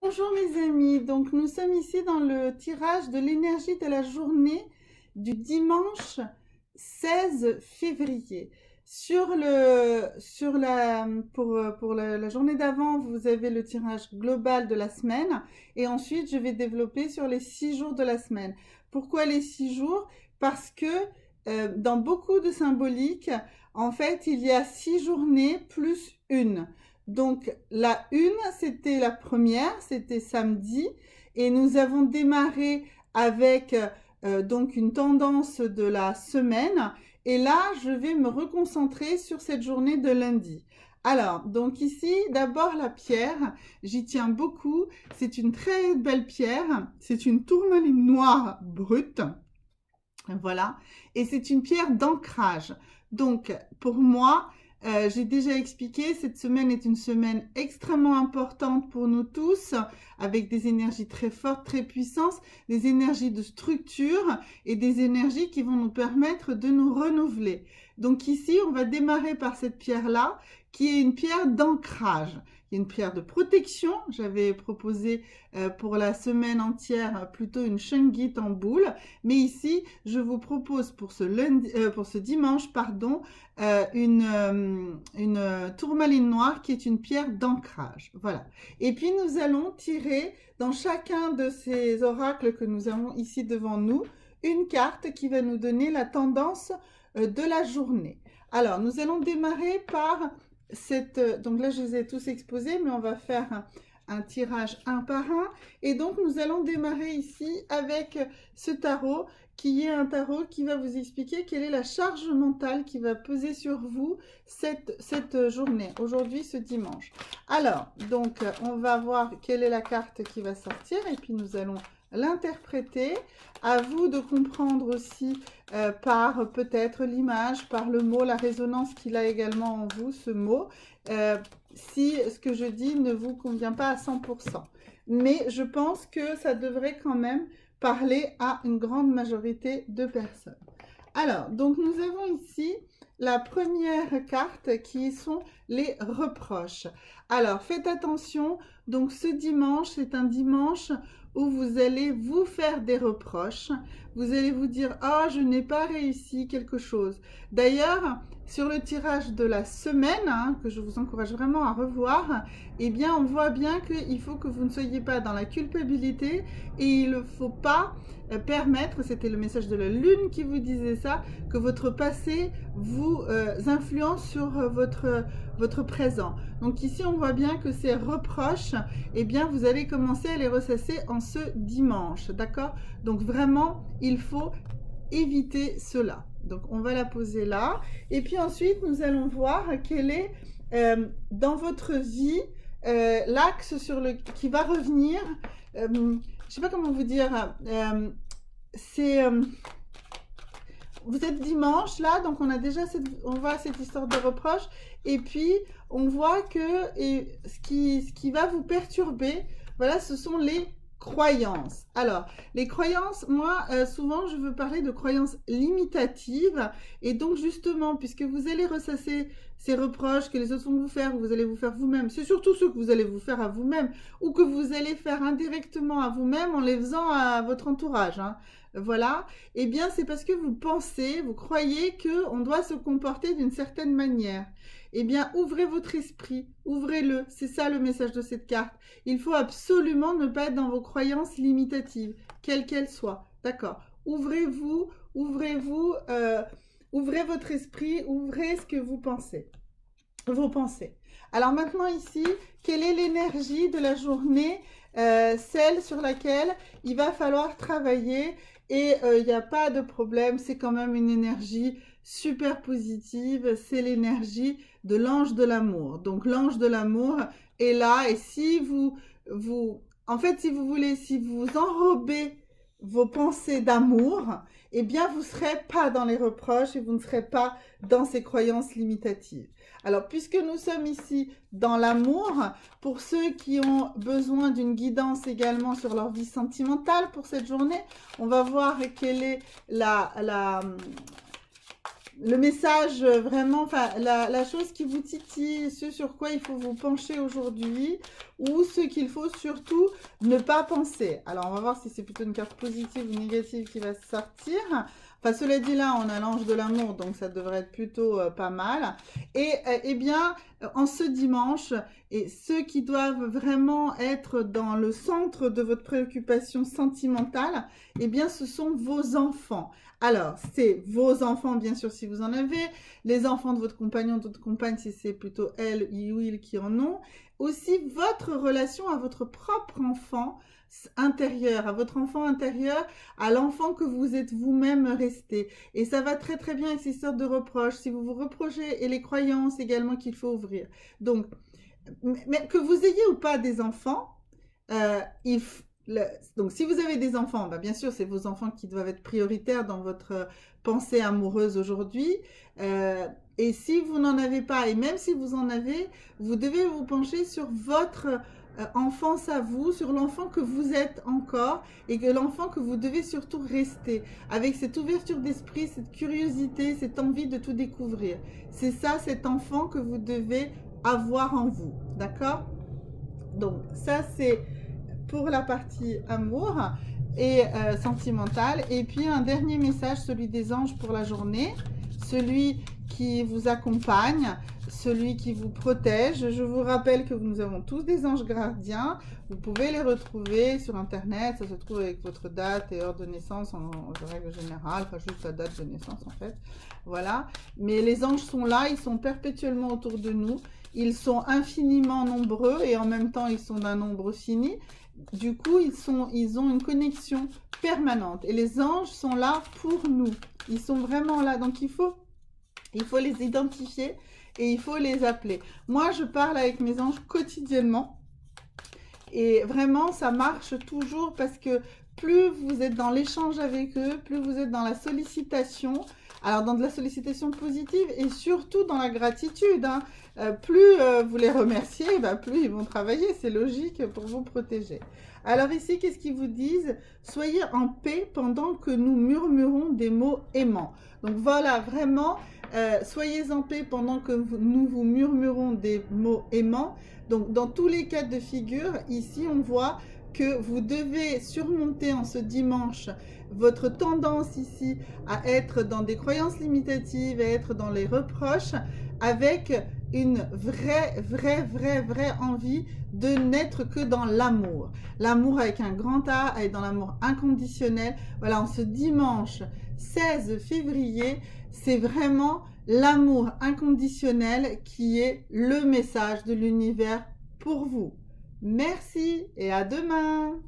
Bonjour mes amis, donc nous sommes ici dans le tirage de l'énergie de la journée du dimanche 16 février. Pour la journée d'avant, vous avez le tirage global de la semaine et ensuite je vais développer sur les 6 jours de la semaine. Pourquoi les 6 jours? Parce que dans beaucoup de symboliques, en fait, il y a 6 journées plus une. Donc la une, c'était la première, c'était samedi, et nous avons démarré avec donc une tendance de la semaine, et là, je vais me reconcentrer sur cette journée de lundi. Alors, donc ici, d'abord la pierre, j'y tiens beaucoup, c'est une très belle pierre, c'est une tourmaline noire brute, voilà, et c'est une pierre d'ancrage. Donc, pour moi, j'ai déjà expliqué, cette semaine est une semaine extrêmement importante pour nous tous, avec des énergies très fortes, très puissantes, des énergies de structure et des énergies qui vont nous permettre de nous renouveler. Donc ici, on va démarrer par cette pierre-là, qui est une pierre d'ancrage. Il y a une pierre de protection. J'avais proposé pour la semaine entière plutôt une shungite en boule. Mais ici, je vous propose pour ce dimanche, pardon, une tourmaline noire qui est une pierre d'ancrage. Voilà. Et puis, nous allons tirer dans chacun de ces oracles que nous avons ici devant nous, une carte qui va nous donner la tendance de la journée. Alors, nous allons démarrer par donc là, je les ai tous exposés, mais on va faire un tirage un par un. Et donc, nous allons démarrer ici avec ce tarot, qui est un tarot qui va vous expliquer quelle est la charge mentale qui va peser sur vous cette journée, aujourd'hui, ce dimanche. Alors, donc, on va voir quelle est la carte qui va sortir, et puis nous allons l'interpréter. À vous de comprendre aussi par peut-être l'image, par le mot, la résonance qu'il a également en vous, ce mot, si ce que je dis ne vous convient pas à 100%. Mais je pense que ça devrait quand même parler à une grande majorité de personnes. Alors, donc nous avons ici la première carte qui sont les reproches. Alors, faites attention, donc ce dimanche, c'est un dimanche où vous allez vous faire des reproches. Vous allez vous dire « Ah, je n'ai pas réussi quelque chose ». D'ailleurs, sur le tirage de la semaine, que je vous encourage vraiment à revoir, eh bien, on voit bien qu'il faut que vous ne soyez pas dans la culpabilité et il ne faut pas permettre, c'était le message de la lune qui vous disait ça, que votre passé vous influence sur votre présent. Donc ici, on voit bien que ces reproches, eh bien, vous allez commencer à les ressasser en ce dimanche, d'accord? Donc vraiment, il faut éviter cela. Donc, on va la poser là. Et puis ensuite, nous allons voir quel est dans votre vie l'axe qui va revenir. Je ne sais pas comment vous dire. Vous êtes dimanche là, donc on a déjà on voit cette histoire de reproche. Et puis, on voit que ce qui va vous perturber, voilà, ce sont les croyances. Alors, les croyances, moi, souvent, je veux parler de croyances limitatives. Et donc, justement, puisque vous allez ressasser ces reproches que les autres vont vous faire, ou vous allez vous faire vous-même, c'est surtout ceux que vous allez vous faire à vous-même, ou que vous allez faire indirectement à vous-même en les faisant à votre entourage. Voilà. Eh bien, c'est parce que vous pensez, vous croyez qu'on doit se comporter d'une certaine manière. Eh bien, ouvrez votre esprit, ouvrez-le. C'est ça le message de cette carte. Il faut absolument ne pas être dans vos croyances limitatives, quelles qu'elles soient. D'accord? Ouvrez-vous, ouvrez-vous, ouvrez votre esprit, ouvrez ce que vous pensez. Vos pensées. Alors maintenant ici, quelle est l'énergie de la journée, celle sur laquelle il va falloir travailler et il n'y a pas de problème, c'est quand même une énergie super positive, c'est l'énergie de l'ange de l'amour. Donc l'ange de l'amour est là et si en fait, si vous voulez, si vous enrobez vos pensées d'amour, eh bien, vous ne serez pas dans les reproches et vous ne serez pas dans ces croyances limitatives. Alors, puisque nous sommes ici dans l'amour, pour ceux qui ont besoin d'une guidance également sur leur vie sentimentale pour cette journée, on va voir quelle est le message vraiment, enfin la chose qui vous titille, ce sur quoi il faut vous pencher aujourd'hui, ou ce qu'il faut surtout ne pas penser. Alors on va voir si c'est plutôt une carte positive ou négative qui va sortir. Enfin cela dit là on a l'ange de l'amour donc ça devrait être plutôt pas mal. Et eh bien en ce dimanche, et ceux qui doivent vraiment être dans le centre de votre préoccupation sentimentale, eh bien ce sont vos enfants. Alors, c'est vos enfants, bien sûr, si vous en avez, les enfants de votre compagnon, de votre compagne, si c'est plutôt elle ou il qui en ont. Aussi, votre relation à votre propre enfant intérieur, à votre enfant intérieur, à l'enfant que vous êtes vous-même resté. Et ça va très très bien avec ces sortes de reproches, si vous vous reprochez, et les croyances également qu'il faut ouvrir. Donc, mais que vous ayez ou pas des enfants, euh, il faut donc, si vous avez des enfants, bah, bien sûr, c'est vos enfants qui doivent être prioritaires dans votre pensée amoureuse aujourd'hui. Et si vous n'en avez pas, et même si vous en avez, vous devez vous pencher sur votre enfance à vous, sur l'enfant que vous êtes encore, et que l'enfant que vous devez surtout rester, avec cette ouverture d'esprit, cette curiosité, cette envie de tout découvrir. C'est ça, cet enfant que vous devez avoir en vous. D'accord? Donc, ça, c'est pour la partie amour et sentimentale. Et puis un dernier message, celui des anges pour la journée, celui qui vous accompagne, celui qui vous protège. Je vous rappelle que nous avons tous des anges gardiens. Vous pouvez les retrouver sur internet, ça se trouve avec votre date et heure de naissance en règle générale, enfin juste la date de naissance en fait. Voilà. Mais les anges sont là, ils sont perpétuellement autour de nous. Ils sont infiniment nombreux et en même temps ils sont d'un nombre fini. Du coup, ils ont une connexion permanente. Et les anges sont là pour nous. Ils sont vraiment là. Donc, il faut les identifier et il faut les appeler. Moi, je parle avec mes anges quotidiennement. Et vraiment, ça marche toujours parce que plus vous êtes dans l'échange avec eux, plus vous êtes dans la sollicitation. Alors, dans de la sollicitation positive et surtout dans la gratitude. Hein. Plus vous les remerciez, bah, plus ils vont travailler. C'est logique pour vous protéger. Alors ici, qu'est-ce qu'ils vous disent? Soyez en paix pendant que nous murmurons des mots aimants. Donc voilà, vraiment, soyez en paix pendant que nous vous murmurons des mots aimants. Donc dans tous les cas de figure, ici, on voit que vous devez surmonter en ce dimanche votre tendance ici à être dans des croyances limitatives, à être dans les reproches, avec une vraie envie de n'être que dans l'amour. L'amour avec un grand A, et dans l'amour inconditionnel. Voilà, en ce dimanche 16 février, c'est vraiment l'amour inconditionnel qui est le message de l'univers pour vous. Merci et à demain!